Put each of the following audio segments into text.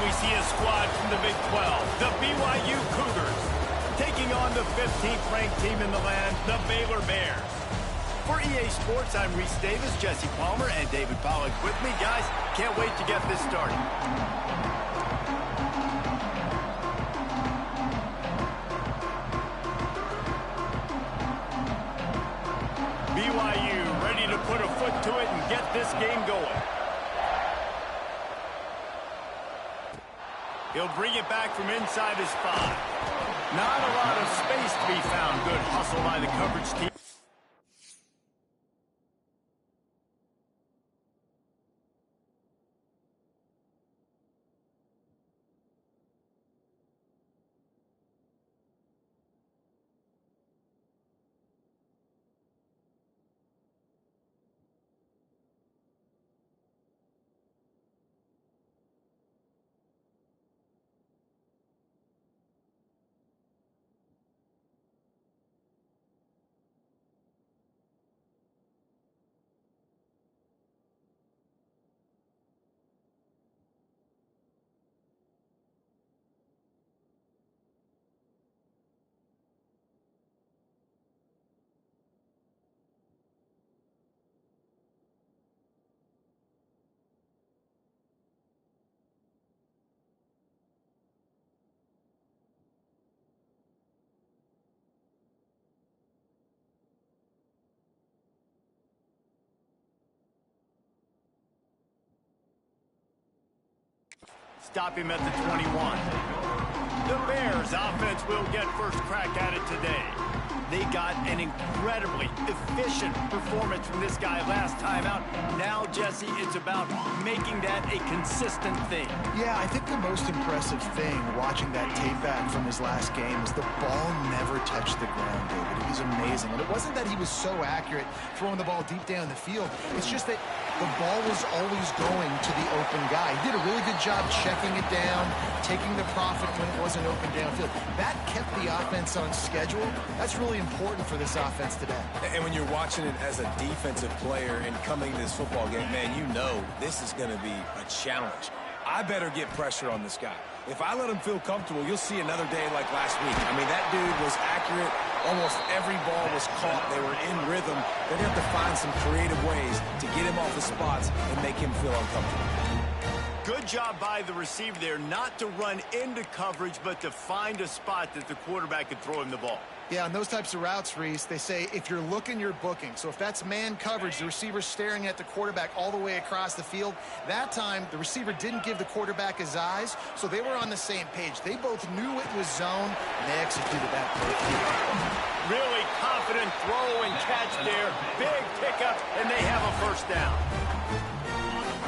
we see a squad from the Big 12, the BYU Cougars, taking on the 15th ranked team in the land, the Baylor Bears. For EA Sports, I'm Reese Davis, Jesse Palmer, and David Pollack with me. Guys, can't wait to get this started. BYU ready to put a foot to it and get this game going. He'll bring it back from inside his 5. Not a lot of space to be found. Good hustle by the coverage team. Stop him at the 21. The Bears offense will get first crack at it today. They got an incredibly efficient performance from this guy last time out. Now, Jesse, it's about making that a consistent thing. Yeah, I think the most impressive thing watching that tape back from his last game is the ball never touched the ground, David. It was amazing. And it wasn't that he was so accurate throwing the ball deep down the field. It's just that the ball was always going to the open guy. He did a really good job checking it down, taking the profit when it wasn't open downfield. That kept the offense on schedule. That's really important for this offense today. And when you're watching it as a defensive player and coming to this football game, man, you know this is going to be a challenge. I better get pressure on this guy. If I let him feel comfortable, you'll see another day like last week. I mean, that dude was accurate. Almost every ball was caught. They were in rhythm. They're going to have to find some creative ways to get him off the spots and make him feel uncomfortable. Good job by the receiver there, not to run into coverage, but to find a spot that the quarterback could throw him the ball. Yeah, on those types of routes, Reese, they say if you're looking, you're booking. So if that's man coverage, the receiver's staring at the quarterback all the way across the field. That time, the receiver didn't give the quarterback his eyes, so they were on the same page. They both knew it was zone, and they executed that play. Really confident throw and catch there. Big pickup, and they have a first down.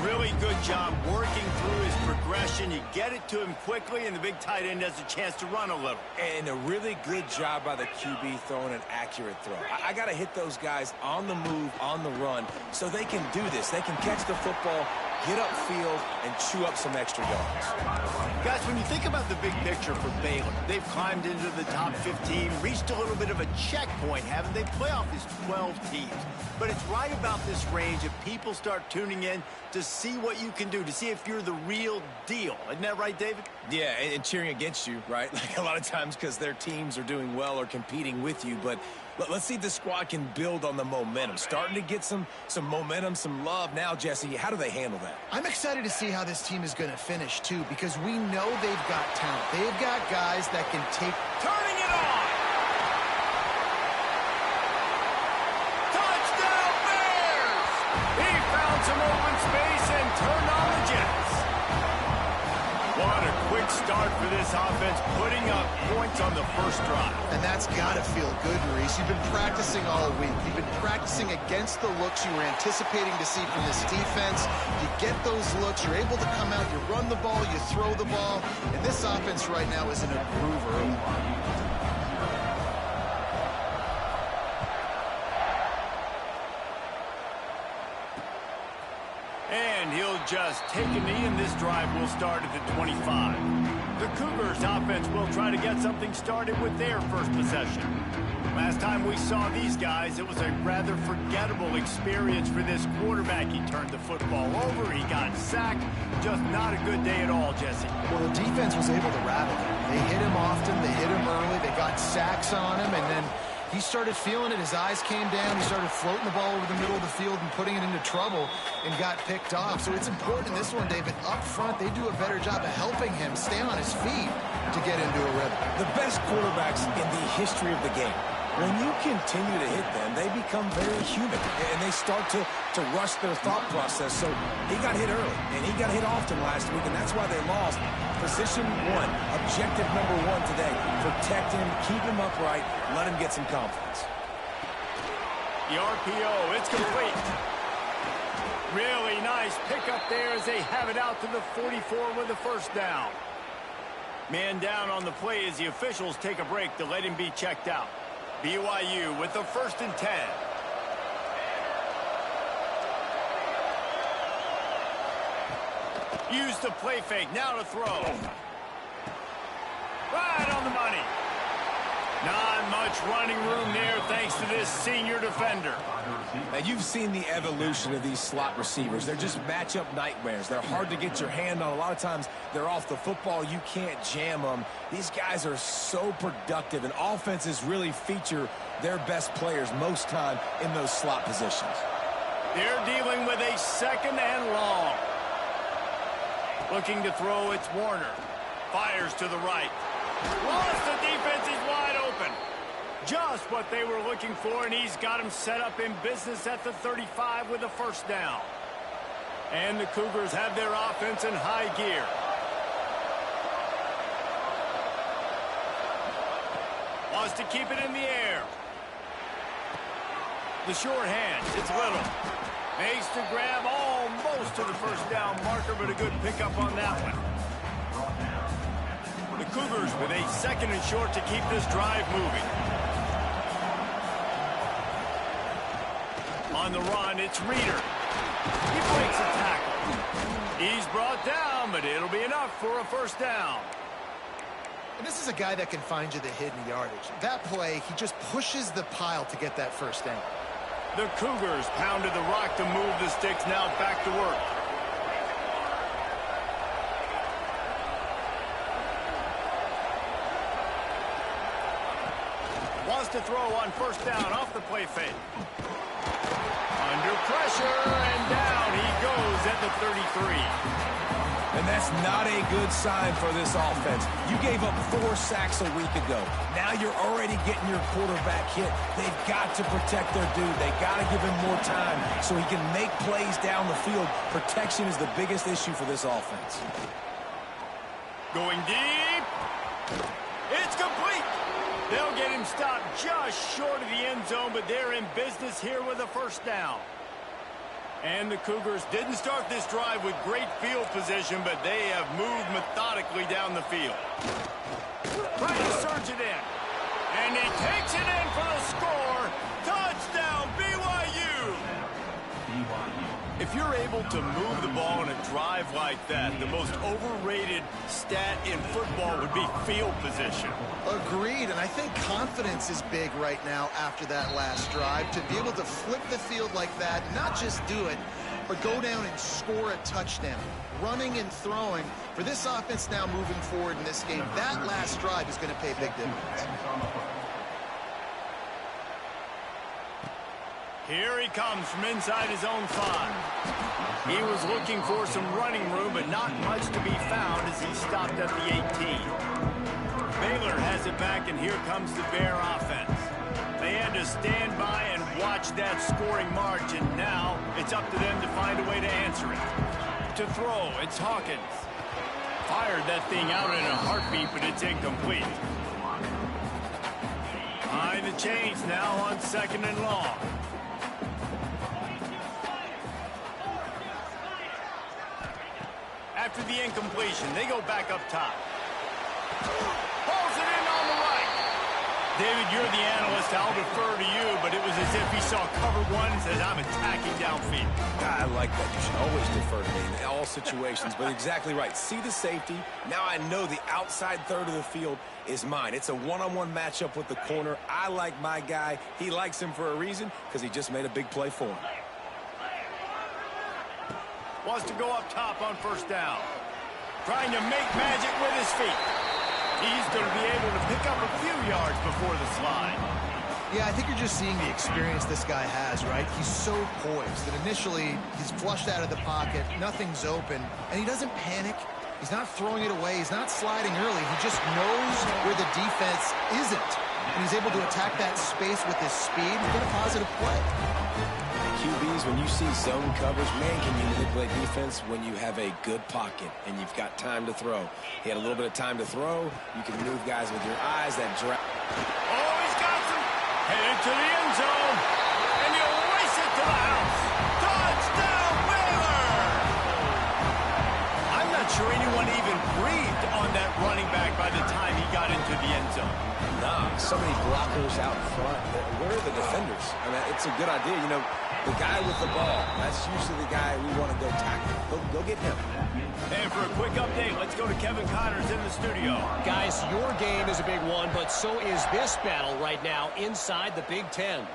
Really good job working through his progression. You get it to him quickly, and the big tight end has a chance to run a little. And a really good job by the QB throwing an accurate throw. I got to hit those guys on the move, on the run, so they can do this. They can catch the football, get upfield, and chew up some extra yards. Guys, when you think about the big picture for Baylor, they've climbed into the top 15, reached a little bit of a checkpoint, haven't they? Playoff is 12 teams. But it's right about this range if people start tuning in to see what you can do, to see if you're the real deal. Isn't that right, David? Yeah, and cheering against you, right? Like a lot of times because their teams are doing well or competing with you. But let's see if this squad can build on the momentum. Starting to get some momentum, some love. Now, Jesse, how do they handle that? I'm excited to see how this team is going to finish, too, because we know they've got talent. They've got guys that can take... Turning it on! Touchdown, Bears! He found some open space and turned on the Jets. What a quick start for this offense, putting up points on the first drive. And that's got to feel good, Maurice. You've been practicing all week. You've been practicing against the looks you were anticipating to see from this defense. You get those looks, you're able to come out, you run the ball, you throw the ball. And this offense right now is in a groove early. And he'll just take a knee, and this drive will start at the 25. The Cougars offense will try to get something started with their first possession. Last time we saw these guys, it was a rather forgettable experience for this quarterback. He turned the football over, he got sacked. Just not a good day at all, Jesse. defense was able to rattle him. They hit him often. They hit him early. They got sacks on him, and then he started feeling it. His eyes came down. He started floating the ball over the middle of the field and putting it into trouble and got picked off. So it's important in this one, David. Up front, they do a better job of helping him stay on his feet to get into a rhythm. The best quarterbacks in the history of the game, when you continue to hit them, they become very human, and they start to rush their thought process. So he got hit early, and he got hit often last week, and that's why they lost. Position one, objective number one today, protect him, keep him upright, let him get some confidence. The RPO, it's complete. Really nice pickup there as they have it out to the 44 with the first down. Man down on the play as the officials take a break to let him be checked out. BYU with the 1st and 10. Use the play fake, now to throw. Right on the money. Not much running room there thanks to this senior defender. Now, you've seen the evolution of these slot receivers. They're just matchup nightmares. They're hard to get your hand on. A lot of times, they're off the football. You can't jam them. These guys are so productive, and offenses really feature their best players most time in those slot positions. They're dealing with a 2nd and long. Looking to throw, it's Warner. Fires to the right. Lost, the defense is wide open. Just what they were looking for, and he's got him set up in business at the 35 with a first down. And the Cougars have their offense in high gear. Wants to keep it in the air. The short hand, it's Little. Makes the grab almost to the first down marker, but a good pickup on that one. The Cougars with a 2nd and short to keep this drive moving. On the run, it's Reeder. He breaks a tackle. He's brought down, but it'll be enough for a first down. And this is a guy that can find you the hidden yardage. That play, he just pushes the pile to get that first down. The Cougars pounded the rock to move the sticks, now back to work. Wants to throw on first down off the play fake. Under pressure, and down he goes at the 33. And that's not a good sign for this offense. You gave up 4 sacks a week ago. Now you're already getting your quarterback hit. They've got to protect their dude. They've got to give him more time so he can make plays down the field. Protection is the biggest issue for this offense. Going deep. It's complete. They'll get him stopped just short of the end zone, but they're in business here with a first down. And the Cougars didn't start this drive with great field position, but they have moved methodically down the field. Trying to surge it in. And he takes it in for the score. Touchdown, BYU! If you're able to move the ball in a drive like that, the most overrated stat in football would be field position. Agreed, and I think confidence is big right now after that last drive. To be able to flip the field like that, not just do it, but go down and score a touchdown. Running and throwing. For this offense now moving forward in this game, that last drive is going to pay big dividends. Here he comes from inside his own 5. He was looking for some running room, but not much to be found as he stopped at the 18. Baylor has it back, and here comes the Bear offense. They had to stand by and watch that scoring march, and now it's up to them to find a way to answer it. To throw, it's Hawkins. Fired that thing out in a heartbeat, but it's incomplete. Behind the chains now on 2nd and long. After the incompletion, they go back up top. Pulls it in on the right. David, you're the analyst. I'll defer to you, but it was as if he saw cover one and says, I'm attacking downfield. I like that. You should always defer to me in all situations, but exactly right. See the safety. Now I know the outside third of the field is mine. It's a one-on-one matchup with the corner. I like my guy. He likes him for a reason because he just made a big play for him. Wants to go up top on first down. trying to make magic with his feet. He's going to be able to pick up a few yards before the slide. Yeah, I think you're just seeing the experience this guy has, right? He's so poised that initially he's flushed out of the pocket, nothing's open, and he doesn't panic. He's not throwing it away. He's not sliding early. He just knows where the defense isn't, and he's able to attack that space with his speed and get a positive play. QBs, when you see zone coverage, man, can you manipulate defense when you have a good pocket and you've got time to throw. He had a little bit of time to throw. You can move guys with your eyes. That drag. Oh, he's got some. Headed to the end zone. And he'll race it to the house. Touchdown, Baylor! I'm not sure anyone even breathed on that running back by the time he got into the end zone. Nah, so many blockers out in front. Where are the defenders? I mean, it's a good idea. You know, the guy with the ball, that's usually the guy we want to go tackle. Go get him. And for a quick update, let's go to Kevin Connors in the studio. Guys, your game is a big one, but so is this battle right now inside the Big Ten.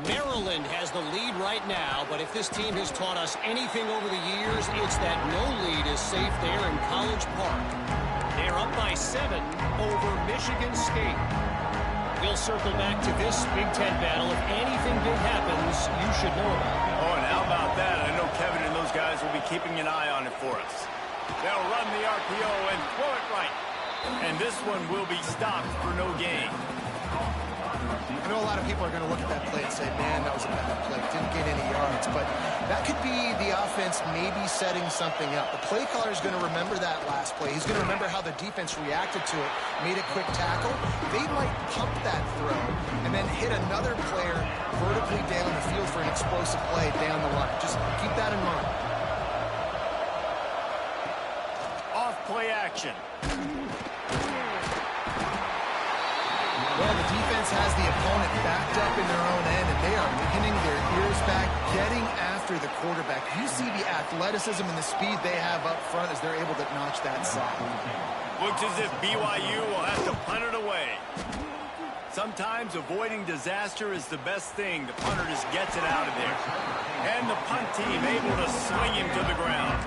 Maryland has the lead right now, but if this team has taught us anything over the years, it's that no lead is safe there in College Park. They're up by 7 over Michigan State. We'll circle back to this Big Ten battle. If anything big happens, you should know about it. Oh, and how about that? I know Kevin and those guys will be keeping an eye on it for us. They'll run the RPO and throw it right. And this one will be stopped for no gain. I know a lot of people are going to look at that play and say, man, that was a bad play. Didn't get any yards. But that could be the offense maybe setting something up. The play caller is going to remember that last play. He's going to remember how the defense reacted to it, made a quick tackle. They might pump that throw and then hit another player vertically down the field for an explosive play down the line. Just keep that in mind. Off play action. Well, the defense has the opponent backed up in their own end, and they are pinning their ears back, getting after the quarterback. You see the athleticism and the speed they have up front as they're able to notch that side. Looks as if BYU will have to punt it away. Sometimes avoiding disaster is the best thing. The punter just gets it out of there. And the punt team able to sling him to the ground.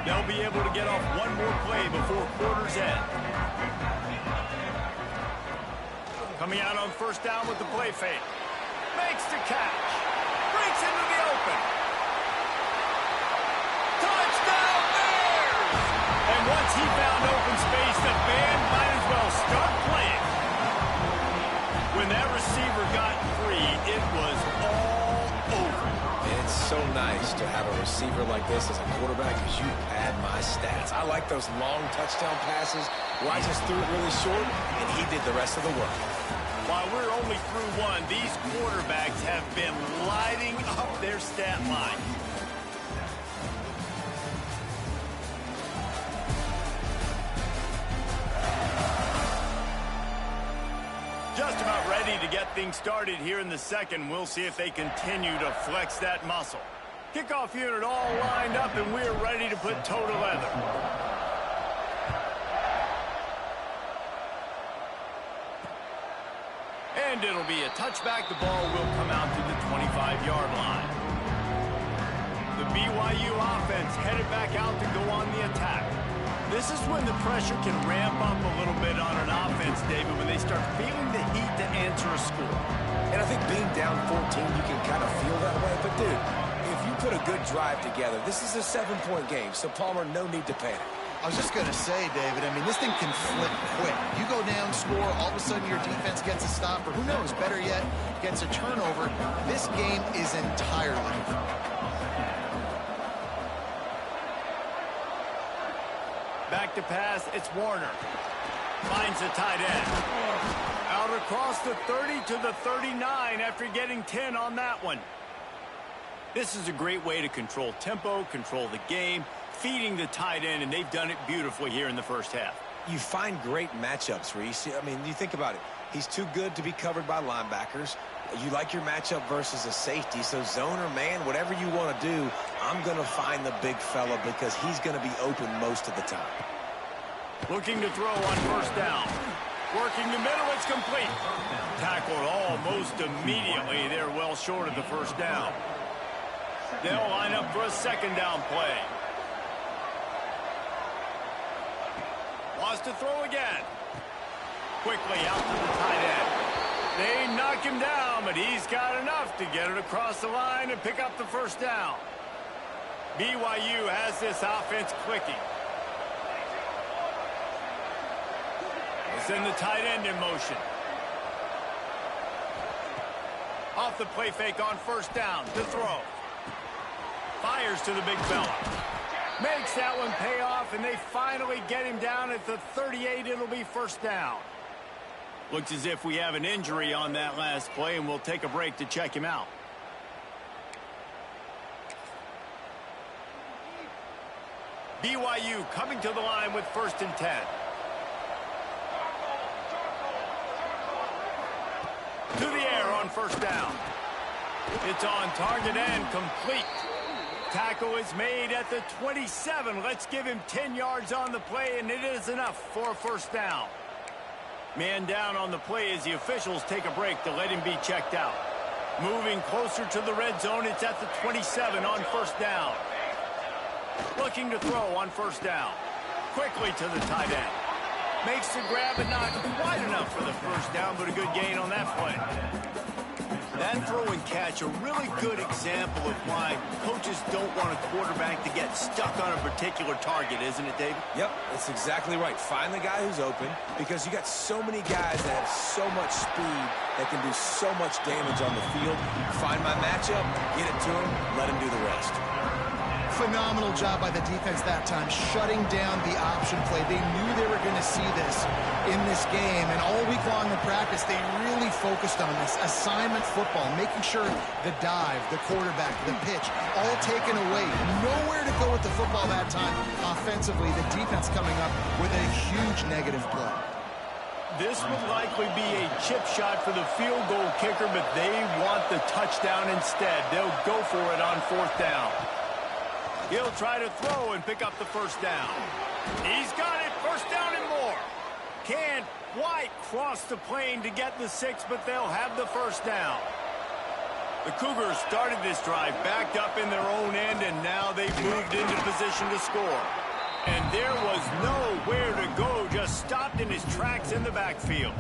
They'll be able to get off one more play before quarter's end. Coming out on first down with the play fake. Makes the catch. Breaks into the open. Touchdown Bears! And once he found open space, the band might as well start playing. When that receiver got free, it was all over. It's so nice to have a receiver like this as a quarterback because you pad my stats. I like those long touchdown passes where I just threw it really short and he did the rest of the work. While we're only through one, these quarterbacks have been lighting up their stat line. Just about ready to get things started here in the second. We'll see if they continue to flex that muscle. Kickoff unit all lined up, and we're ready to put toe to leather. And it'll be a touchback. The ball will come out to the 25-yard line. The BYU offense headed back out to go on the attack. This is when the pressure can ramp up a little bit on an offense, David, when they start feeling the heat to answer a score. And I think being down 14, you can kind of feel that way. But, dude, if you put a good drive together, this is a 7-point game. So, Palmer, no need to panic. I was just going to say, David, I mean, this thing can flip quick. You go down, score, all of a sudden your defense gets a stop, or who knows, better yet, gets a turnover. This game is entirely different. Back to pass, it's Warner. Finds the tight end. Out across the 30 to the 39 after getting 10 on that one. This is a great way to control tempo, control the game, feeding the tight end, and they've done it beautifully here in the first half. You find great matchups, Reese. I mean, you think about it. He's too good to be covered by linebackers. You like your matchup versus a safety, so zone or man, whatever you want to do, I'm going to find the big fella because he's going to be open most of the time. Looking to throw on first down. Working the middle, it's complete. Tackled almost immediately. They're well short of the first down. They'll line up for a second down play. Wants to throw again. Quickly out to the tight end. They knock him down, but he's got enough to get it across the line and pick up the first down. BYU has this offense clicking. They send the tight end in motion. Off the play fake on first down to throw. Fires to the big fella. Makes that one pay off, and they finally get him down at the 38. It'll be first down. Looks as if we have an injury on that last play, and we'll take a break to check him out. BYU coming to the line with 1st and 10. To the air on first down. It's on target and complete. Tackle is made at the 27. Let's give him 10 yards on the play, and it is enough for a first down. Man down on the play as the officials take a break to let him be checked out. Moving closer to the red zone, it's at the 27 on first down. Looking to throw on first down. Quickly to the tight end. Makes the grab, but not quite enough for the first down, but a good gain on that play. That throw and catch, a really good example of why coaches don't want a quarterback to get stuck on a particular target, isn't it, David? Yep, that's exactly right. Find the guy who's open, because you got so many guys that have so much speed that can do so much damage on the field. Find my matchup, get it to him, let him do the rest. Phenomenal job by the defense that time, shutting down the option play. They knew they were going to see this in this game, and all week long in practice, they really focused on this assignment football, making sure the dive, the quarterback, the pitch, all taken away. Nowhere to go with the football that time. Offensively, the defense coming up with a huge negative play. This would likely be a chip shot for the field goal kicker, but they want the touchdown instead. They'll go for it on 4th down. He'll try to throw and pick up the first down. He's got it, first down and more. Can't quite cross the plane to get the 6, but they'll have the first down. The Cougars started this drive backed up in their own end, and now they've moved into position to score. And there was nowhere to go, just stopped in his tracks in the backfield.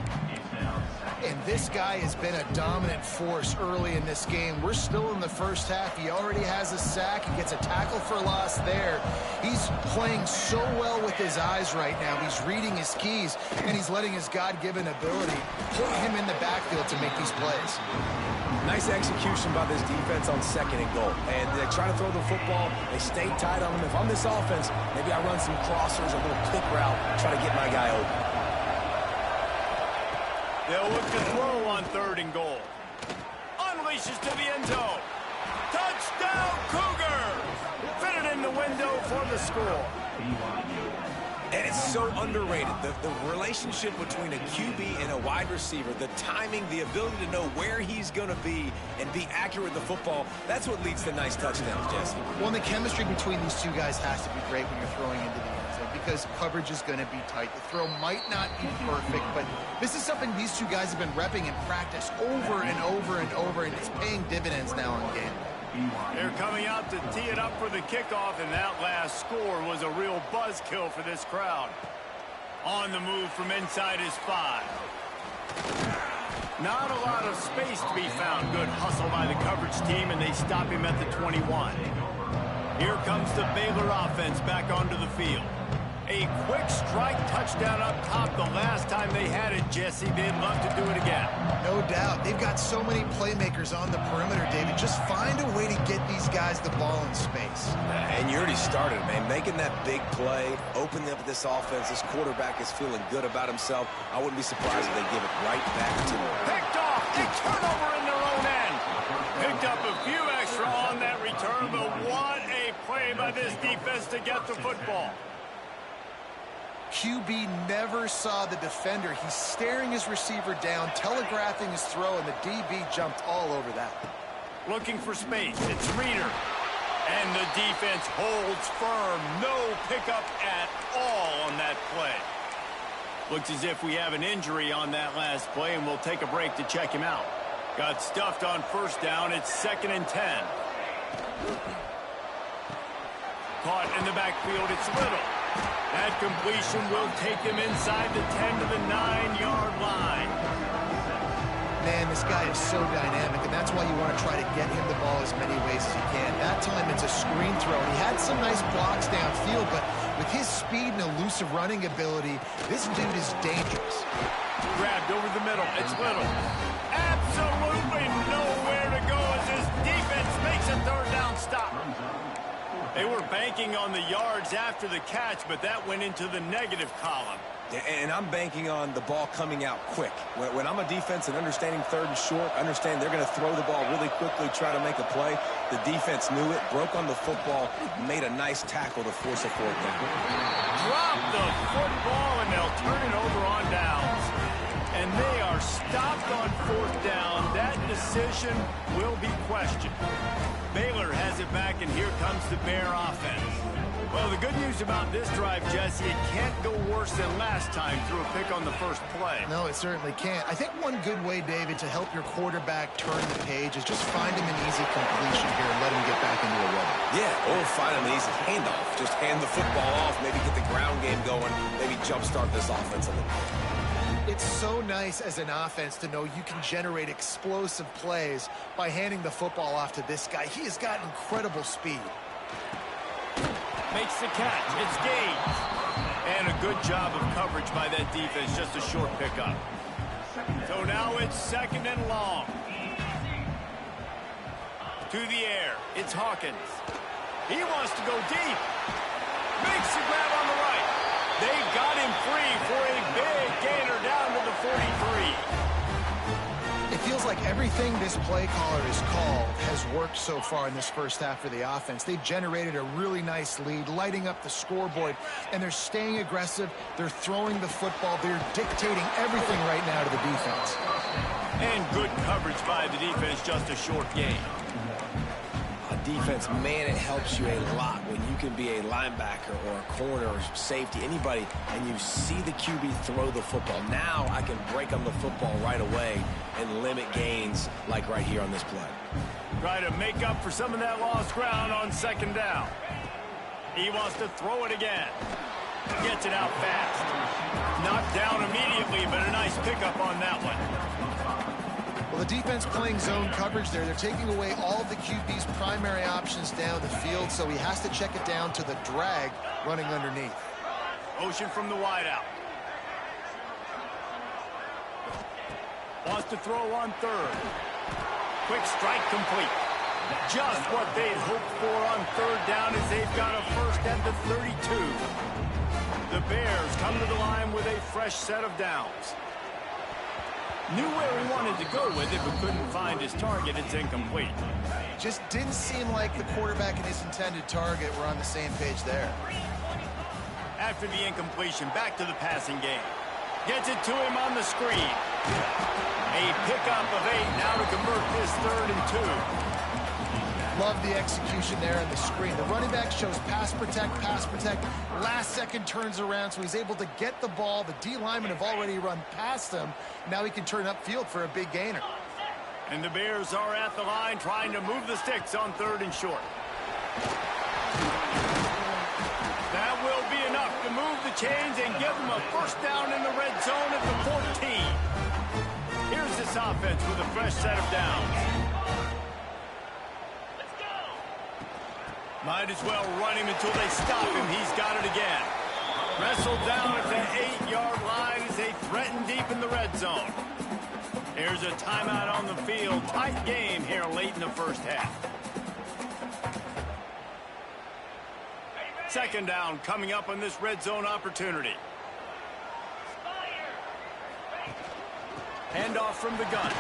And this guy has been a dominant force early in this game. We're still in the first half. He already has a sack. He gets a tackle for loss there. He's playing so well with his eyes right now. He's reading his keys, and he's letting his God-given ability put him in the backfield to make these plays. Nice execution by this defense on 2nd and goal. And they try to throw the football. They stay tight on him. If I'm this offense, maybe I run some crossers, a little pick route, try to get my guy open. They'll look to throw on 3rd and goal. Unleashes to the end zone. Touchdown, Cougars! Fit it in the window for the score. And it's so underrated. The relationship between a QB and a wide receiver, the timing, the ability to know where he's going to be and be accurate with the football, that's what leads to nice touchdowns, Jesse. Well, and the chemistry between these two guys has to be great when you're throwing into the end zone, because coverage is going to be tight. The throw might not be perfect, but this is something these two guys have been repping in practice over and over and over, and it's paying dividends now in game. They're coming out to tee it up for the kickoff, and that last score was a real buzzkill for this crowd. On the move from inside his 5. Not a lot of space to be found. Good hustle by the coverage team, and they stop him at the 21. Here comes the Baylor offense back onto the field. A quick strike touchdown up top the last time they had it, Jesse. They'd love to do it again. No doubt. They've got so many playmakers on the perimeter, David. Just find a way to get these guys the ball in space. And you already started, man. Making that big play, opening up this offense. This quarterback is feeling good about himself. I wouldn't be surprised if they give it right back to him. Picked off. A turnover in their own end. Picked up a few extra on that return, but what a play by this defense to get the football. QB never saw the defender. He's staring his receiver down, telegraphing his throw, and the DB jumped all over that. Looking for space. It's Reeder. And the defense holds firm. No pickup at all on that play. Looks as if we have an injury on that last play, and we'll take a break to check him out. Got stuffed on first down. It's 2nd and 10. Caught in the backfield, it's Little. That completion will take him inside the 10 to the 9-yard line. Man, this guy is so dynamic, and that's why you want to try to get him the ball as many ways as you can. That time it's a screen throw, and he had some nice blocks downfield, but with his speed and elusive running ability, this dude is dangerous. Grabbed over the middle, it's Little. Absolutely nowhere to go as his defense makes a third down stop. They were banking on the yards after the catch, but that went into the negative column. And I'm banking on the ball coming out quick. When I'm a defense and understanding third and short, understand they're going to throw the ball really quickly, try to make a play. The defense knew it, broke on the football, made a nice tackle to force a fourth down. Drop the football, and they'll turn it over on downs. And they are stopped on fourth down. That decision will be questioned. Baylor has it back, and here comes the Bear offense. Well, the good news about this drive, Jesse, it can't go worse than last time through a pick on the first play. No, it certainly can't. I think one good way, David, to help your quarterback turn the page is just find him an easy completion here and let him get back into a rhythm. Yeah, or find him an easy handoff. Just hand the football off, maybe get the ground game going, maybe jumpstart this offense a little bit. It's so nice as an offense to know you can generate explosive plays by handing the football off to this guy. He has got incredible speed. Makes the catch. It's Gage. And a good job of coverage by that defense. Just a short pickup. So now it's second and long. To the air. It's Hawkins. He wants to go deep. Makes the grab on the right. They got him free for a big gainer down to the 43. It feels like everything this play caller has called has worked so far in this first half for the offense. They've generated a really nice lead, lighting up the scoreboard, and they're staying aggressive. They're throwing the football. They're dictating everything right now to the defense. And good coverage by the defense, just a short gain. Defense, man, it helps you a lot when you can be a linebacker or a corner or safety, anybody, and you see the QB throw the football. Now I can break on the football right away and limit gains like right here on this play. Try to make up for some of that lost ground on second down. He wants to throw it again. Gets it out fast. Knocked down immediately, but a nice pickup on that one. Well, the defense playing zone coverage there. They're taking away all of the QB's primary options down the field, so he has to check it down to the drag running underneath. Motion from the wideout. Wants to throw on third. Quick strike complete. Just what they'd hoped for on third down as they've got a first at the 32. The Bears come to the line with a fresh set of downs. Knew where he wanted to go with it, but couldn't find his target. It's incomplete. Just didn't seem like the quarterback and his intended target were on the same page there. After the incompletion, back to the passing game. Gets it to him on the screen. A pickup of 8 now to convert this 3rd and 2. Love the execution there on the screen. The running back shows pass protect. Last second turns around, so he's able to get the ball. The D linemen have already run past him. Now he can turn upfield for a big gainer. And the Bears are at the line trying to move the sticks on 3rd and short. That will be enough to move the chains and give them a first down in the red zone at the 14. Here's this offense with a fresh set of downs. Might as well run him until they stop him. He's got it again. Wrestled down at the 8-yard line as they threaten deep in the red zone. Here's a timeout on the field. Tight game here late in the first half. Second down coming up on this red zone opportunity. Handoff from the gun.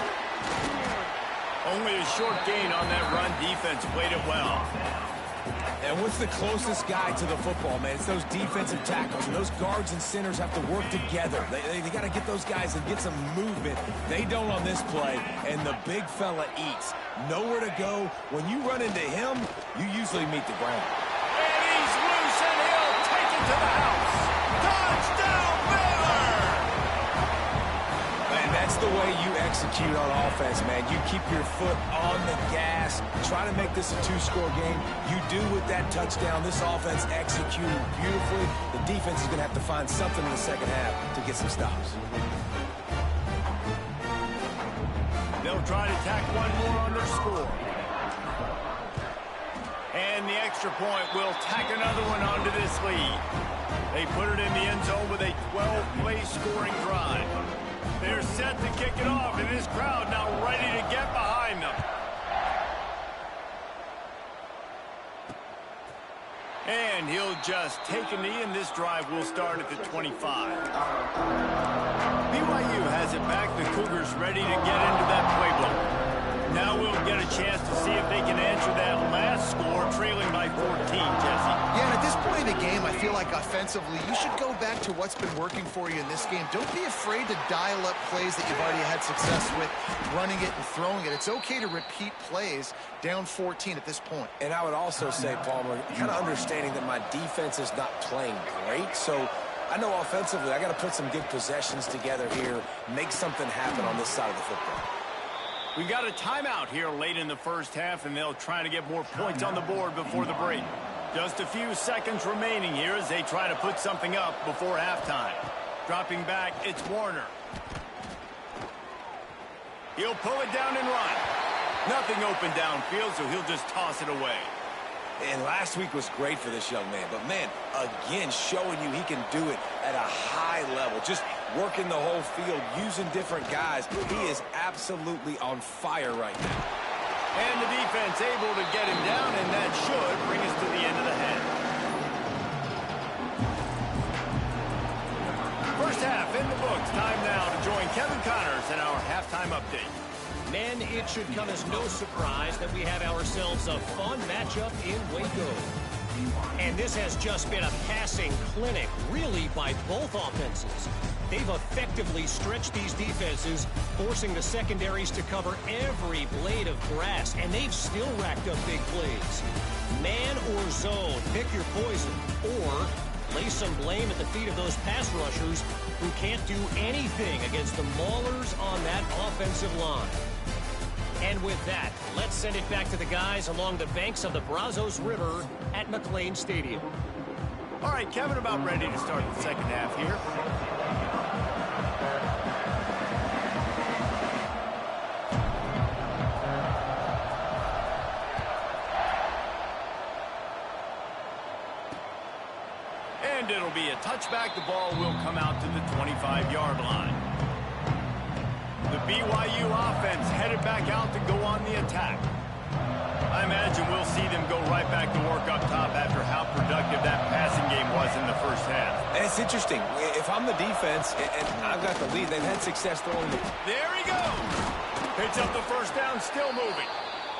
Only a short gain on that run. Defense played it well. And what's the closest guy to the football, man? It's those defensive tackles. And those guards and centers have to work together. They got to get those guys and get some movement. They don't on this play, and the big fella eats. Nowhere to go. When you run into him, you usually meet the ground. And he's loose, and he'll take it to the house. Touchdown, Baylor! Man, that's the way you execute on offense, man. You keep your foot on the gas, try to make this a two-score game. You do with that touchdown. This offense executed beautifully. The defense is going to have to find something in the second half to get some stops. They'll try to tack one more on their score. And the extra point will tack another one onto this lead. They put it in the end zone with a 12-play scoring drive. They're set to kick it off, and this crowd now ready to get behind them. And he'll just take a knee, and this drive will start at the 25. BYU has it back. The Cougars ready to get into that playbook. Now we'll get a chance to see if they can answer that last score, trailing by 14, Jesse. Yeah, and at this point in the game, I feel like offensively, you should go back to what's been working for you in this game. Don't be afraid to dial up plays that you've already had success with, running it and throwing it. It's okay to repeat plays down 14 at this point. And I would also say, Palmer, kind of understanding that my defense is not playing great, so I know offensively I got to put some good possessions together here, make something happen on this side of the football. We've got a timeout here late in the first half, and they'll try to get more points on the board before the break. Just a few seconds remaining here as they try to put something up before halftime. Dropping back, it's Warner. He'll pull it down and run. Nothing open downfield, so he'll just toss it away. And last week was great for this young man. But, man, again, showing you he can do it at a high level. Just working the whole field, using different guys. He is absolutely on fire right now. And the defense able to get him down, and that should bring us to the end of the half. First half in the books. Time now to join Kevin Connors in our halftime update. Men, it should come as no surprise that we have ourselves a fun matchup in Waco. And this has just been a passing clinic, really, by both offenses. They've effectively stretched these defenses, forcing the secondaries to cover every blade of grass, and they've still racked up big plays. Man or zone, pick your poison, or lay some blame at the feet of those pass rushers who can't do anything against the maulers on that offensive line. And with that, let's send it back to the guys along the banks of the Brazos River at McLean Stadium. All right, Kevin, about ready to start the second half here. And it'll be a touchback. The ball will come out to the 25-yard line. The BYU offense headed back out to go on the attack. I imagine we'll see them go right back to work up top after how productive that passing game was in the first half. And it's interesting. If I'm the defense and I've got the lead, they've had success throwing the... There he goes. Picks up the first down, still moving.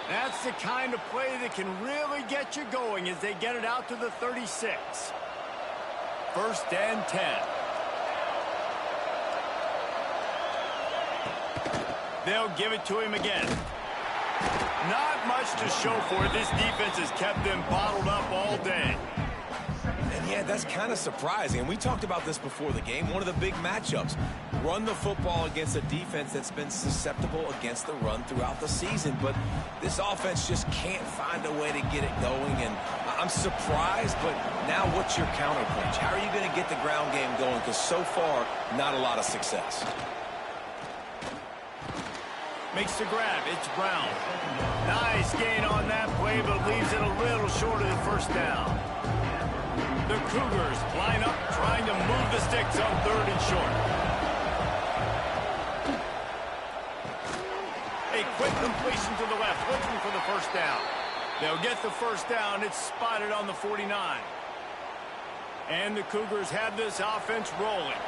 That's the kind of play that can really get you going as they get it out to the 36. First and 10. They'll give it to him again. Not much to show for it. This defense has kept them bottled up all day. And, yeah, that's kind of surprising. And we talked about this before the game. One of the big matchups. Run the football against a defense that's been susceptible against the run throughout the season. But this offense just can't find a way to get it going. And I'm surprised, but now what's your counterpunch? How are you going to get the ground game going? Because so far, not a lot of success. Makes the grab. It's Brown. Nice gain on that play, but leaves it a little short of the first down. The Cougars line up, trying to move the sticks on third and short. A quick completion to the left, looking for the first down. They'll get the first down. It's spotted on the 49. And the Cougars have this offense rolling.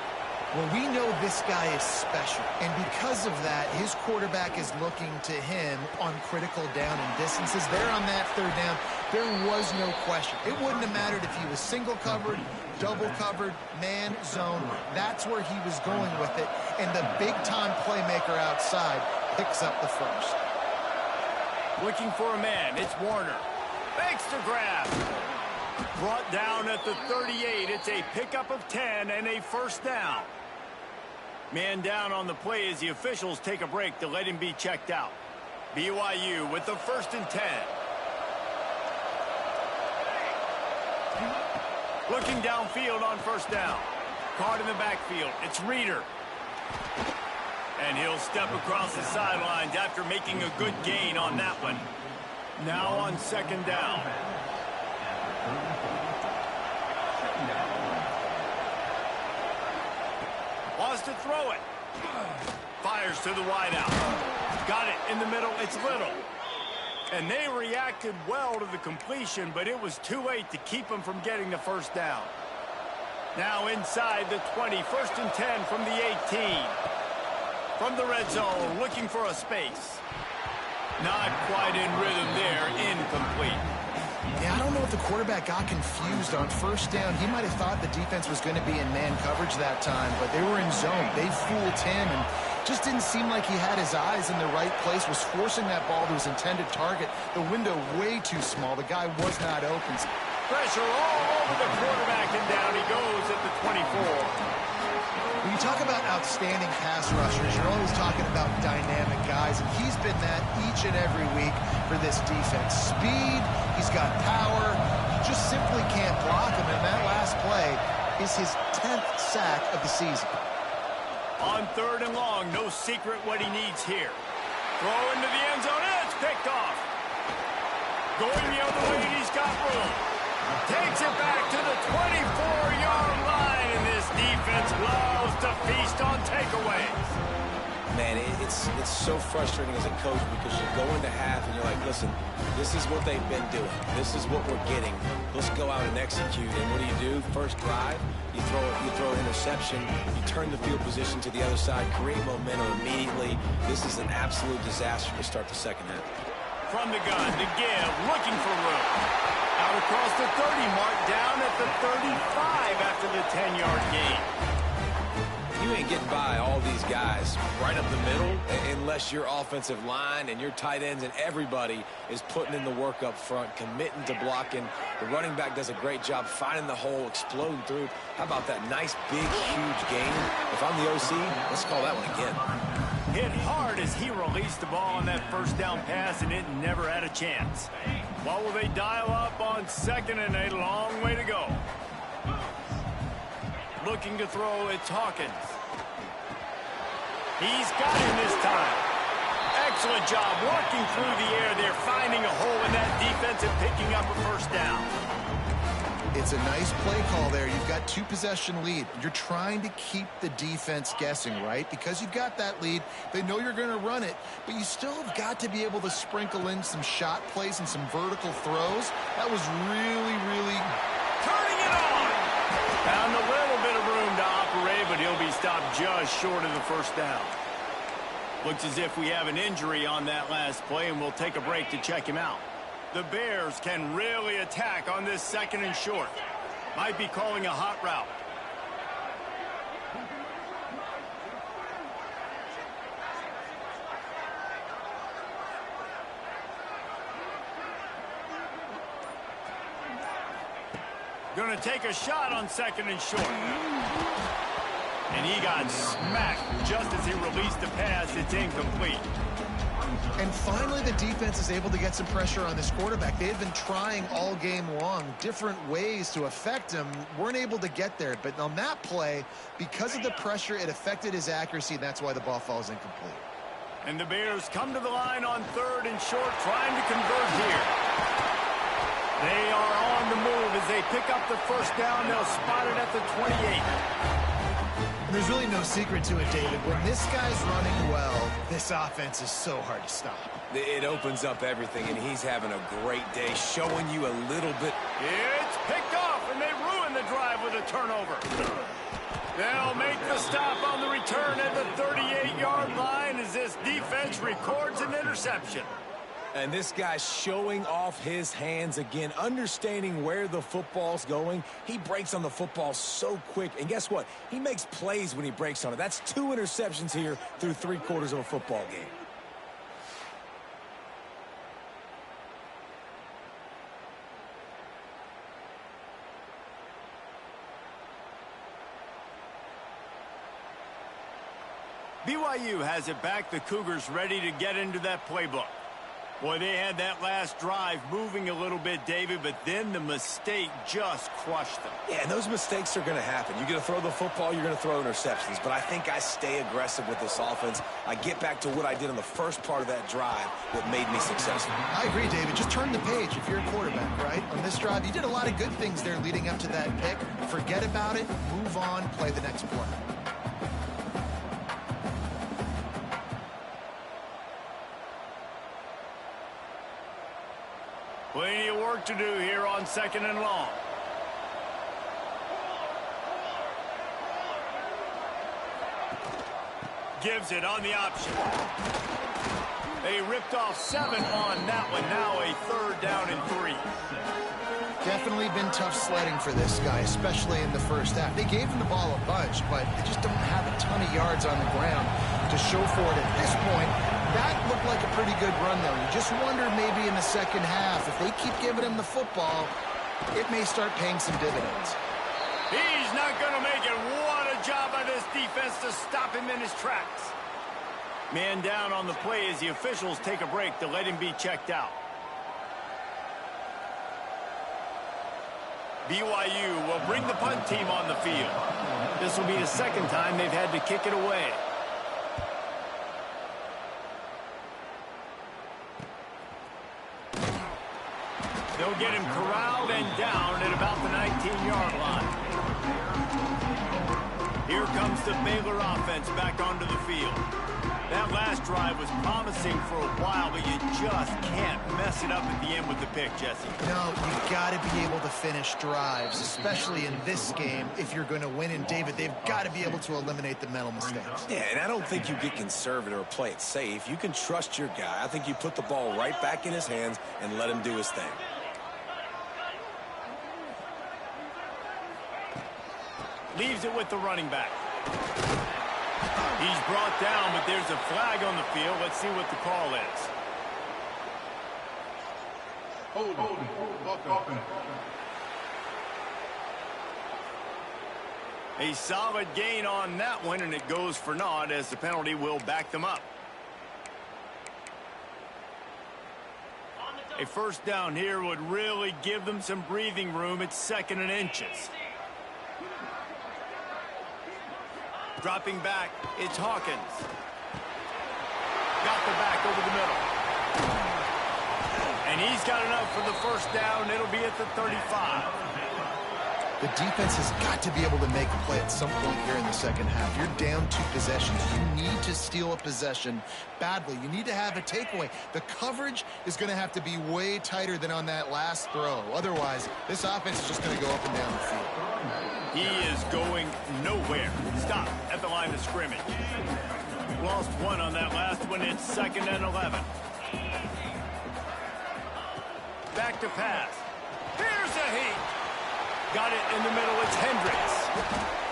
Well, we know this guy is special, and because of that, his quarterback is looking to him on critical down and distances. There on that third down, there was no question. It wouldn't have mattered if he was single covered, double covered, man, zone. That's where he was going with it, and the big-time playmaker outside picks up the first. Looking for a man. It's Warner. Makes the grab. Brought down at the 38. It's a pickup of 10 and a first down. Man down on the play as the officials take a break to let him be checked out. BYU with the 1st and 10. Looking downfield on 1st down. Caught in the backfield. It's Reeder. And he'll step across the sidelines after making a good gain on that one. Now on 2nd down. Wants to throw it. Fires to the wideout. Got it in the middle. It's Little. And they reacted well to the completion, but it was too late to keep them from getting the 1st down. Now inside the 20. 1st and 10 from the 18. From the red zone, looking for a space. Not quite in rhythm there. Incomplete. Yeah, I don't know if the quarterback got confused on 1st down. He might have thought the defense was going to be in man coverage that time, but they were in zone. They fooled him and just didn't seem like he had his eyes in the right place, was forcing that ball to his intended target. The window way too small. The guy was not open. Pressure all over the quarterback, and down he goes at the 24. When you talk about outstanding pass rushers, you're always talking about dynamic guys, and he's been that each and every week for this defense. Speed, he's got power, you just simply can't block him, and that last play is his 10th sack of the season. On 3rd and long, no secret what he needs here. Throw into the end zone, and it's picked off. Going the other way, and he's got room. Takes it back to the 24-yard line, and this defense loves to feast on takeaways. Man, it's so frustrating as a coach because you go into half and you're like, listen, this is what they've been doing. This is what we're getting. Let's go out and execute. And what do? First drive, you throw an interception, you turn the field position to the other side, create momentum immediately. This is an absolute disaster to start the 2nd half. From the gun to give, looking for room. Out across the 30 mark, down at the 35 after the 10-yard gain. You ain't getting by all these guys right up the middle unless your offensive line and your tight ends and everybody is putting in the work up front, committing to blocking. The running back does a great job finding the hole, exploding through. How about that nice, big, huge gain? If I'm the OC, let's call that one again. Hit hard as he released the ball on that 1st down pass, and it never had a chance. What will they dial up on 2nd and a long way to go? Looking to throw, it's Hawkins. He's got him this time. Excellent job working through the air there, finding a hole in that defense and picking up a 1st down. It's a nice play call there. You've got 2-possession lead. You're trying to keep the defense guessing, right? Because you've got that lead. They know you're going to run it, but you still have got to be able to sprinkle in some shot plays and some vertical throws. That was really, really... Turning it on! Found a little bit of room to operate, but he'll be stopped just short of the 1st down. Looks as if we have an injury on that last play, and we'll take a break to check him out. The Bears can really attack on this 2nd and short. Might be calling a hot route. Going to take a shot on 2nd and short. And he got smacked just as he released the pass. It's incomplete. And finally, the defense is able to get some pressure on this quarterback. They had been trying all game long, different ways to affect him, weren't able to get there. But on that play, because of the pressure, it affected his accuracy, and that's why the ball falls incomplete. And the Bears come to the line on 3rd and short, trying to convert here. They are on the move as they pick up the 1st down. They'll spot it at the 28. There's really no secret to it, David. When this guy's running well, this offense is so hard to stop. It opens up everything, and he's having a great day, showing you a little bit. It's picked off, and they ruin the drive with a turnover. They'll make the stop on the return at the 38-yard line as this defense records an interception. And this guy's showing off his hands again, understanding where the football's going. He breaks on the football so quick. And guess what? He makes plays when he breaks on it. That's 2 interceptions here through 3/4 of a football game. BYU has it back. The Cougars ready to get into that playbook. Boy, they had that last drive moving a little bit, David, but then the mistake just crushed them. Yeah, and those mistakes are going to happen. You're going to throw the football, you're going to throw interceptions. But I think I stay aggressive with this offense. I get back to what I did on the first part of that drive that made me successful. I agree, David. Just turn the page if you're a quarterback, right? On this drive, you did a lot of good things there leading up to that pick. Forget about it, move on, play the next play. Plenty of work to do here on 2nd and long. Gives it on the option. They ripped off 7 on that one. Now a 3rd down and 3. Definitely been tough sledding for this guy, especially in the first half. They gave him the ball a bunch, but they just don't have a ton of yards on the ground to show for it at this point. That looked like a pretty good run, though. You just wonder maybe in the second half, if they keep giving him the football, it may start paying some dividends. He's not going to make it. What a job by this defense to stop him in his tracks. Man down on the play as the officials take a break to let him be checked out. BYU will bring the punt team on the field. This will be the second time they've had to kick it away. They'll get him corralled and down at about the 19-yard line. Here comes the Baylor offense back onto the field. That last drive was promising for a while, but you just can't mess it up at the end with the pick, Jesse. No, you've got to be able to finish drives, especially in this game if you're going to win. And, David, they've got to be able to eliminate the mental mistakes. Yeah, and I don't think you get conservative or play it safe. You can trust your guy. I think you put the ball right back in his hands and let him do his thing. Leaves it with the running back. He's brought down, but there's a flag on the field. Let's see what the call is. A solid gain on that one, and it goes for naught as the penalty will back them up. A first down here would really give them some breathing room. It's 2nd and inches. Dropping back, it's Hawkins. Got the back over the middle. And he's got enough for the first down. It'll be at the 35. The defense has got to be able to make a play at some point here in the second half. You're down 2 possessions. You need to steal a possession badly. You need to have a takeaway. The coverage is going to have to be way tighter than on that last throw. Otherwise, this offense is just going to go up and down the field. He is going nowhere. Stop at the line of scrimmage. Lost 1 on that last one. It's 2nd and 11. Back to pass. Here's a heat. Got it in the middle. It's Hendricks.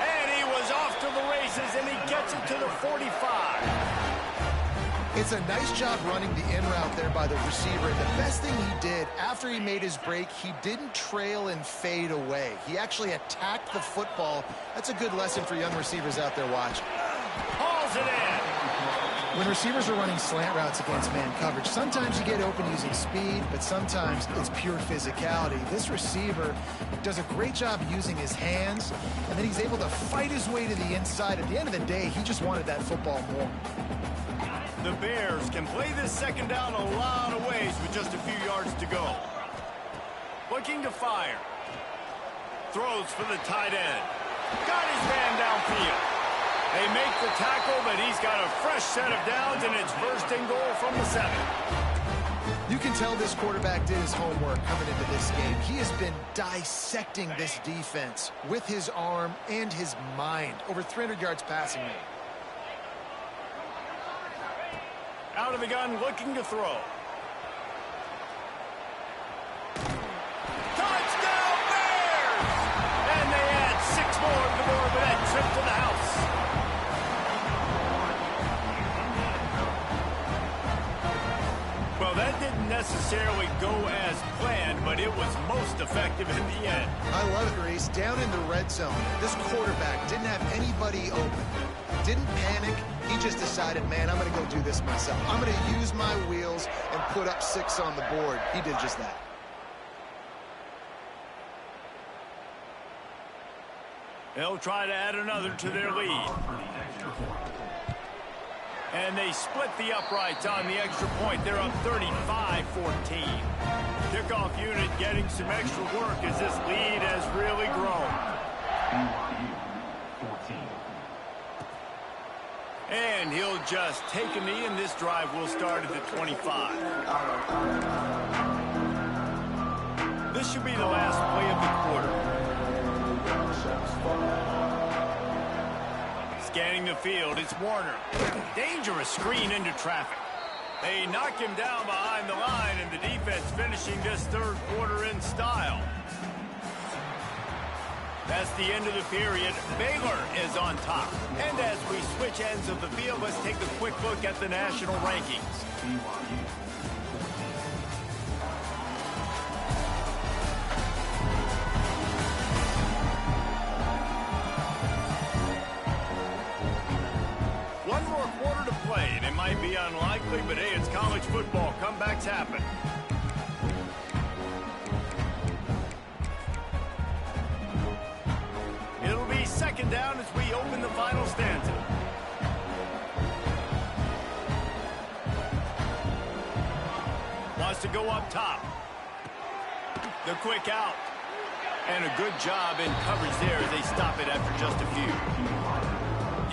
And he was off to the races, and he gets it to the 45. It's a nice job running the in route there by the receiver. And the best thing he did after he made his break, he didn't trail and fade away. He actually attacked the football. That's a good lesson for young receivers out there watching. Hauls it in. When receivers are running slant routes against man coverage, sometimes you get open using speed, but sometimes it's pure physicality. This receiver does a great job using his hands, and then he's able to fight his way to the inside. At the end of the day, he just wanted that football more. The Bears can play this second down a lot of ways with just a few yards to go. Looking to fire. Throws for the tight end. Got his man downfield. They make the tackle, but he's got a fresh set of downs, and it's 1st and goal from the 7. You can tell this quarterback did his homework coming into this game. He has been dissecting this defense with his arm and his mind. Over 300 yards passing me. Out of the gun, looking to throw. Touchdown, Bears! And they add 6 more to the board with that trip to the house. Well, that didn't necessarily go as planned, but but it was most effective in the end. I love it, Reese. Down in the red zone, this quarterback didn't have anybody open. Didn't panic. He just decided, man, I'm going to go do this myself. I'm going to use my wheels and put up 6 on the board. He did just that. They'll try to add another to their lead. And they split the uprights on the extra point. They're up 35-14. Kickoff unit getting some extra work as this lead has really grown. And he'll just take a knee, and this drive will start at the 25. This should be the last play of the quarter. Scanning the field, it's Warner. Dangerous screen into traffic. They knock him down behind the line, and the defense finishing this third quarter in style. That's the end of the period. Baylor is on top. And as we switch ends of the field, let's take a quick look at the national rankings. One more quarter to play, and it might be unlikely, but hey, it's college football. Comebacks happen. It'll be second down as we open the final stanza. Wants to go up top. The quick out. And a good job in coverage there as they stop it after just a few.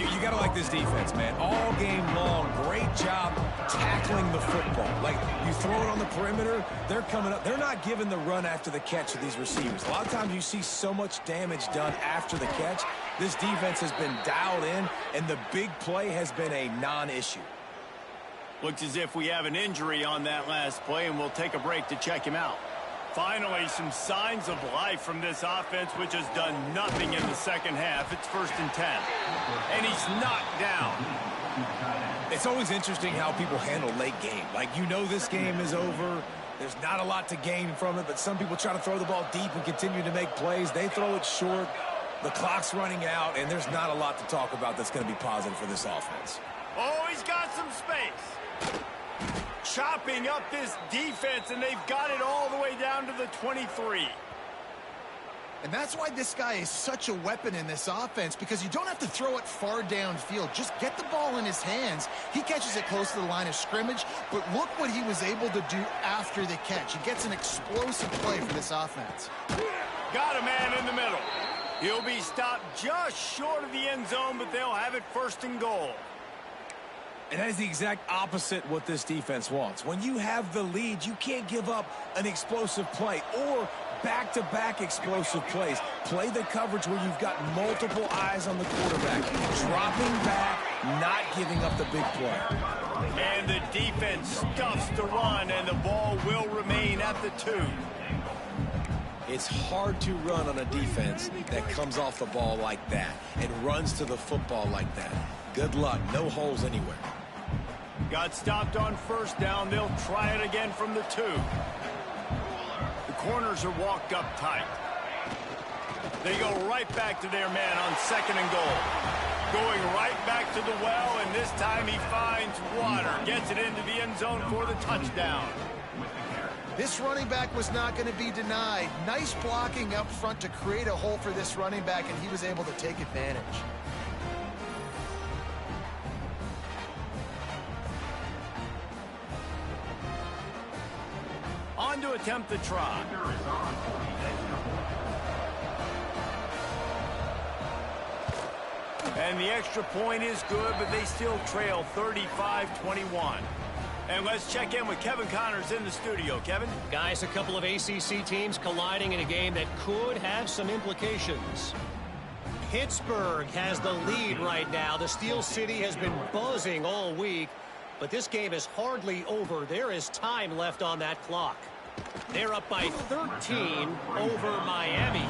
You got to like this defense, man. All game long, great job tackling the football. Like, you throw it on the perimeter, they're coming up. They're not giving the run after the catch to these receivers. A lot of times you see so much damage done after the catch. This defense has been dialed in, and the big play has been a non-issue. Looks as if we have an injury on that last play, and we'll take a break to check him out. Finally, some signs of life from this offense, which has done nothing in the second half. It's 1st and 10. And he's knocked down. It's always interesting how people handle late game. Like, you know this game is over. There's not a lot to gain from it, but some people try to throw the ball deep and continue to make plays. They throw it short. The clock's running out, and there's not a lot to talk about that's going to be positive for this offense. Oh, he's got some space. Chopping up this defense, and they've got it all the way down to the 23. And that's why this guy is such a weapon in this offense, because you don't have to throw it far downfield. Just get the ball in his hands. He catches it close to the line of scrimmage, but look what he was able to do after the catch. He gets an explosive play for this offense. Got a man in the middle. He'll be stopped just short of the end zone, but they'll have it 1st and goal. And that is the exact opposite what this defense wants. When you have the lead, you can't give up an explosive play or back-to-back explosive plays. Play the coverage where you've got multiple eyes on the quarterback. Dropping back, not giving up the big play. And the defense stuffs the run, and the ball will remain at the 2. It's hard to run on a defense that comes off the ball like that and runs to the football like that. Good luck. No holes anywhere. Got stopped on 1st down. They'll try it again from the 2. The corners are walked up tight. They go right back to their man on 2nd and goal. Going right back to the well, and this time he finds water. Gets it into the end zone for the touchdown. This running back was not going to be denied. Nice blocking up front to create a hole for this running back, and he was able to take advantage. On to attempt the try. And the extra point is good, but they still trail 35-21. And let's check in with Kevin Connors in the studio. Kevin? Guys, a couple of ACC teams colliding in a game that could have some implications. Pittsburgh has the lead right now. The Steel City has been buzzing all week, but this game is hardly over. There is time left on that clock. They're up by 13 over Miami.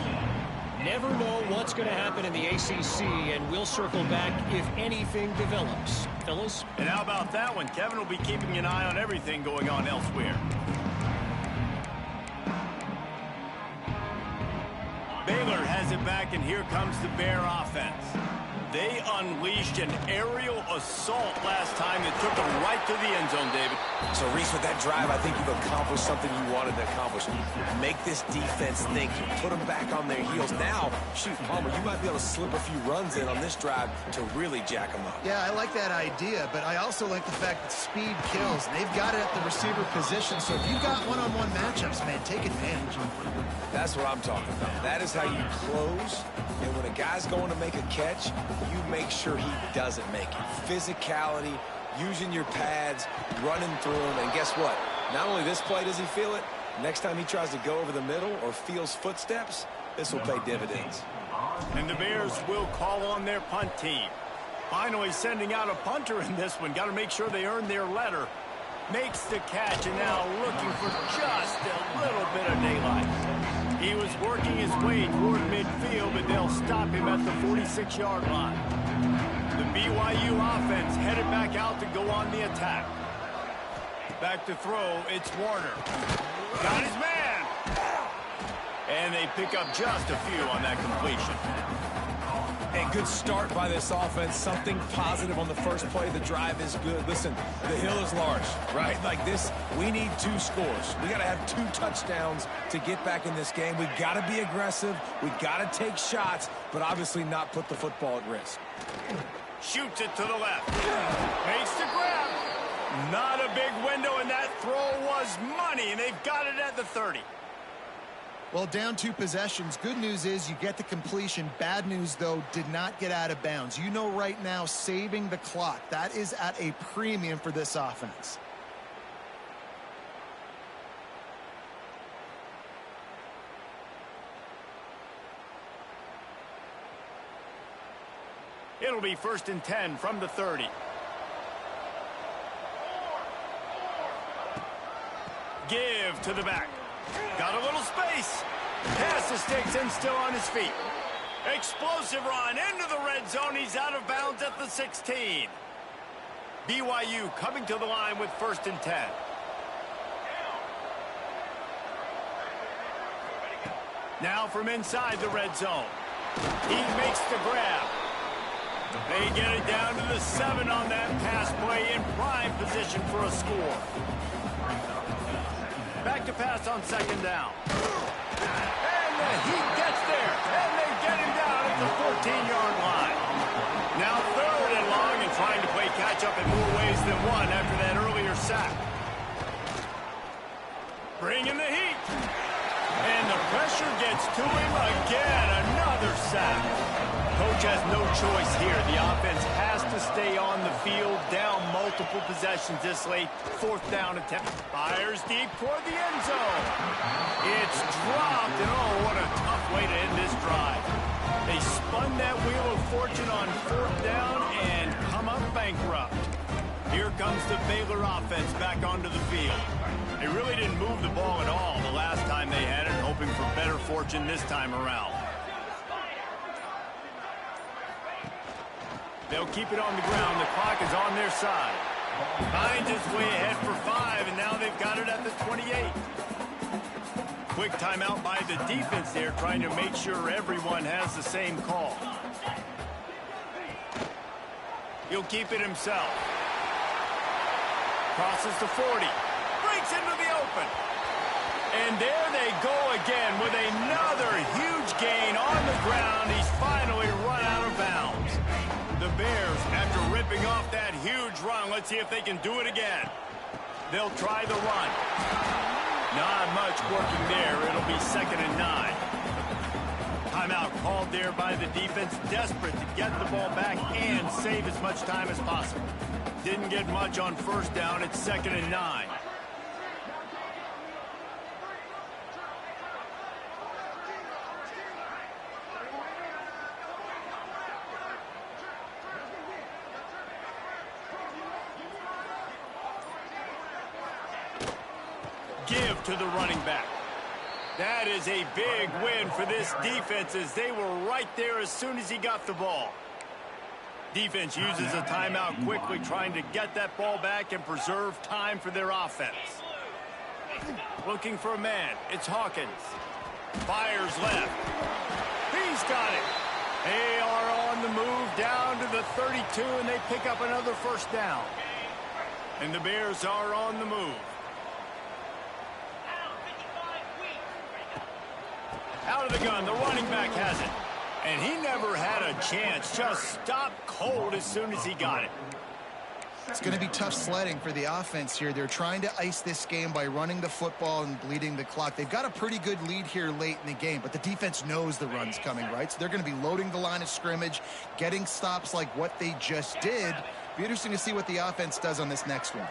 Never know what's going to happen in the ACC, and we'll circle back if anything develops. Fellas? And how about that one? Kevin will be keeping an eye on everything going on elsewhere. it back, and here comes the Bear offense. They unleashed an aerial assault last time that took them right to the end zone, David. So, Reese, with that drive, I think you've accomplished something you wanted to accomplish. Make this defense think. Put them back on their heels. Now, shoot, Palmer, you might be able to slip a few runs in on this drive to really jack them up. Yeah, I like that idea, but I also like the fact that speed kills. And they've got it at the receiver position, so if you've got one-on-one matchups, man, take advantage. That's what I'm talking about. That is how you close. And when a guy's going to make a catch, you make sure he doesn't make it. Physicality, using your pads, running through them. And guess what? Not only this play does he feel it, next time he tries to go over the middle or feels footsteps, this will pay dividends. And the Bears will call on their punt team. Finally sending out a punter in this one. Got to make sure they earn their letter. Makes the catch, and now looking for just a little bit of daylight. He was working his way toward midfield, but they'll stop him at the 46-yard line. The BYU offense headed back out to go on the attack. Back to throw, it's Warner. Got his man! And they pick up just a few on that completion. A good start by this offense. Something positive on the first play. The drive is good. Listen, the hill is large, right? Like this, we need 2 scores. We got to have 2 touchdowns to get back in this game. We got to be aggressive. We got to take shots, but obviously not put the football at risk. Shoots it to the left. Makes the grab. Not a big window, and that throw was money, and they've got it at the 30. Well, down 2 possessions. Good news is you get the completion. Bad news, though, did not get out of bounds. You know right now, saving the clock, that is at a premium for this offense. It'll be 1st and 10 from the 30. Give to the back. Got a little space. Pass mistakes and still on his feet. Explosive run into the red zone. He's out of bounds at the 16. BYU coming to the line with 1st and 10. Now from inside the red zone. He makes the grab. They get it down to the 7 on that pass play in prime position for a score. Back to pass on 2nd down. And the Heat gets there. And they get him down at the 14-yard line. Now 3rd and long and trying to play catch-up in more ways than one after that earlier sack. Bringing the Heat. And the pressure gets to him again. Another sack. Coach has no choice here. The offense has to stay on the field, down multiple possessions this late. 4th down attempt. Fires deep toward the end zone. It's dropped, and oh, what a tough way to end this drive. They spun that wheel of fortune on 4th down and come up bankrupt. Here comes the Baylor offense back onto the field. They really didn't move the ball at all the last time they had it, hoping for better fortune this time around. They'll keep it on the ground. The clock is on their side. Finds his way ahead for 5, and now they've got it at the 28. Quick timeout by the defense there, trying to make sure everyone has the same call. He'll keep it himself. Crosses the 40. Breaks into the open. And there they go again with another huge gain on the ground. He's finally run out of bounds. The Bears, after ripping off that huge run, let's see if they can do it again. They'll try the run. Not much working there. It'll be 2nd and 9. Timeout called there by the defense, desperate to get the ball back and save as much time as possible. Didn't get much on 1st down. It's 2nd and 9. Give to the running back. That is a big win for this defense as they were right there as soon as he got the ball. Defense uses a timeout quickly, trying to get that ball back and preserve time for their offense. Looking for a man. It's Hawkins. Fires left. He's He's got it. They are on the move down to the 32, and they pick up another first down. And the Bears are on the move. Out of the gun, the running back has it. And he never had a chance. Just stopped cold as soon as he got it. It's going to be tough sledding for the offense here. They're trying to ice this game by running the football and bleeding the clock. They've got a pretty good lead here late in the game, but the defense knows the run's coming, right? So they're going to be loading the line of scrimmage, getting stops like what they just did. Be interesting to see what the offense does on this next one.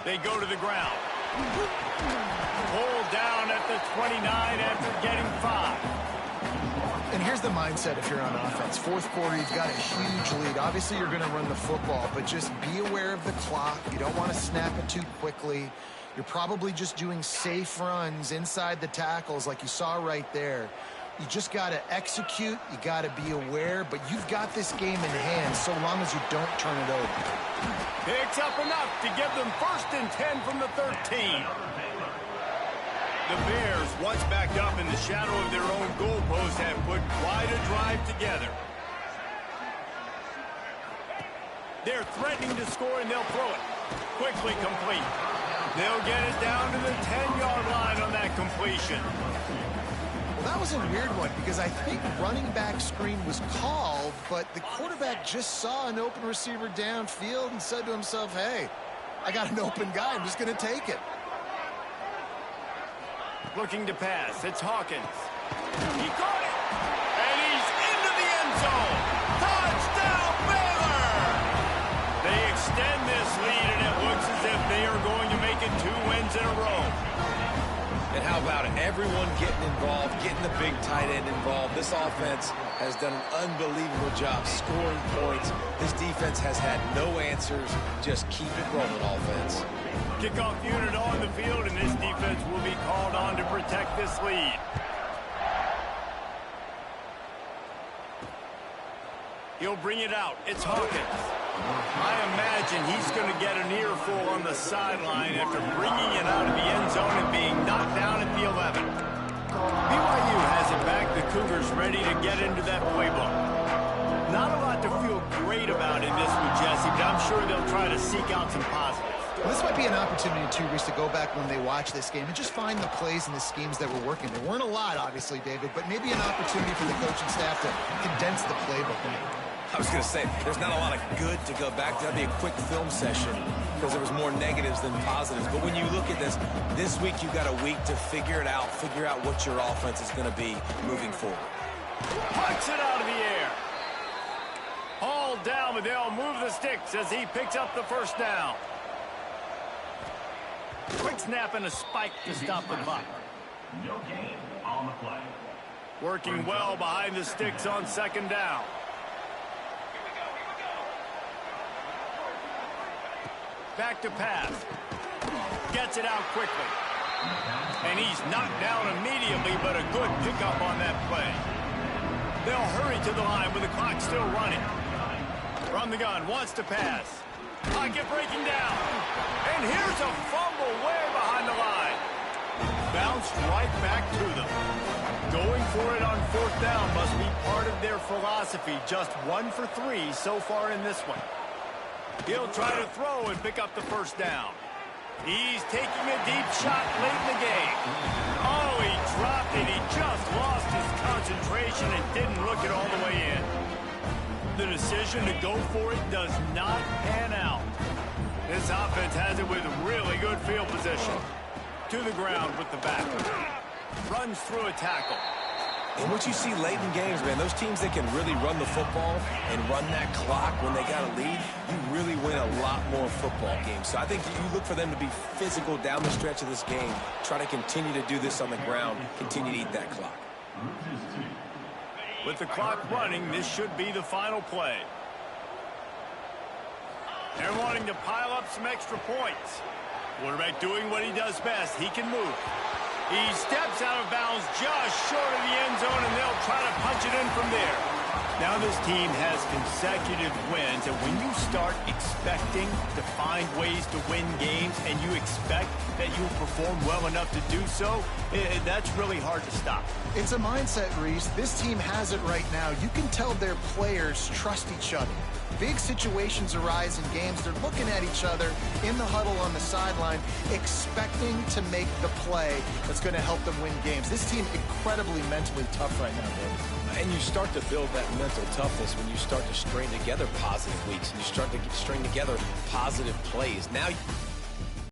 They go to the ground. Pulled down at the 29 after getting 5. And here's the mindset if you're on offense. Fourth quarter, you've got a huge lead. Obviously, you're going to run the football, but just be aware of the clock. You don't want to snap it too quickly. You're probably just doing safe runs inside the tackles like you saw right there. You just got to execute. You got to be aware, but you've got this game in hand so long as you don't turn it over. Picks up enough to give them 1st and 10 from the 13. The Bears, once backed up in the shadow of their own goalpost, have put quite a drive together. They're threatening to score, and they'll throw it. Quickly complete. They'll get it down to the 10-yard line on that completion. Well, that was a weird one because I think running back screen was called, but the quarterback just saw an open receiver downfield and said to himself, hey, I got an open guy. I'm just going to take it. Looking to pass. It's Hawkins. He caught it. And he's into the end zone. Touchdown, Baylor! They extend this lead, and it looks as if they are going to make it 2 wins in a row. And how about it? Everyone getting involved, getting the big tight end involved. This offense has done an unbelievable job scoring points. This defense has had no answers. Just keep it rolling, offense. Kickoff unit on the field, and this defense will be called on to protect this lead. He'll bring it out. It's Hawkins. I imagine he's going to get an earful on the sideline after bringing it out of the end zone and being knocked down at the 11. BYU has it back. The Cougars ready to get into that playbook. Not a lot to feel great about in this one, Jesse, but I'm sure they'll try to seek out some positives. Well, this might be an opportunity, too, Reese, to go back when they watch this game and just find the plays and the schemes that were working. There weren't a lot, obviously, David, but maybe an opportunity for the coaching staff to condense the playbook. I was going to say, there's not a lot of good to go back to. That'd be a quick film session because there was more negatives than positives. But when you look at this week you've got a week to figure it out, figure out what your offense is going to be moving forward. Puts it out of the air. Hauled down, but they'll move the sticks as he picks up the first down. Quick snap and a spike to stop the clock. No gain on the play. Working well behind the sticks on 2nd down. Back to pass. Gets it out quickly. And he's knocked down immediately, but a good pickup on that play. They'll hurry to the line with the clock still running. From the gun, wants to pass. Pocket breaking down. And here's a fumble way behind the line. Bounced right back to them. Going for it on 4th down must be part of their philosophy. Just 1 for 3 so far in this one. He'll try to throw and pick up the first down. He's taking a deep shot late in the game. Oh, he dropped it. He just lost his concentration and didn't look it all the way in. The decision to go for it does not pan out. This offense has it with really good field position. To the ground with the back. Runs through a tackle. And what you see late in games, man, those teams that can really run the football and run that clock when they got a lead, you really win a lot more football games. So I think you look for them to be physical down the stretch of this game, try to continue to do this on the ground, continue to eat that clock. With the clock running, this should be the final play. They're wanting to pile up some extra points. Quarterback doing what he does best. He can move. He steps out of bounds just short of the end zone, and they'll try to punch it in from there. Now this team has consecutive wins, and when you start expecting to find ways to win games and you expect that you'll perform well enough to do so, that's really hard to stop. It's a mindset, Reese. This team has it right now. You can tell their players trust each other. Big situations arise in games. They're looking at each other in the huddle on the sideline, expecting to make the play that's going to help them win games. This team incredibly mentally tough right now, David. And you start to build that mental toughness when you start to string together positive weeks and you string together positive plays. Now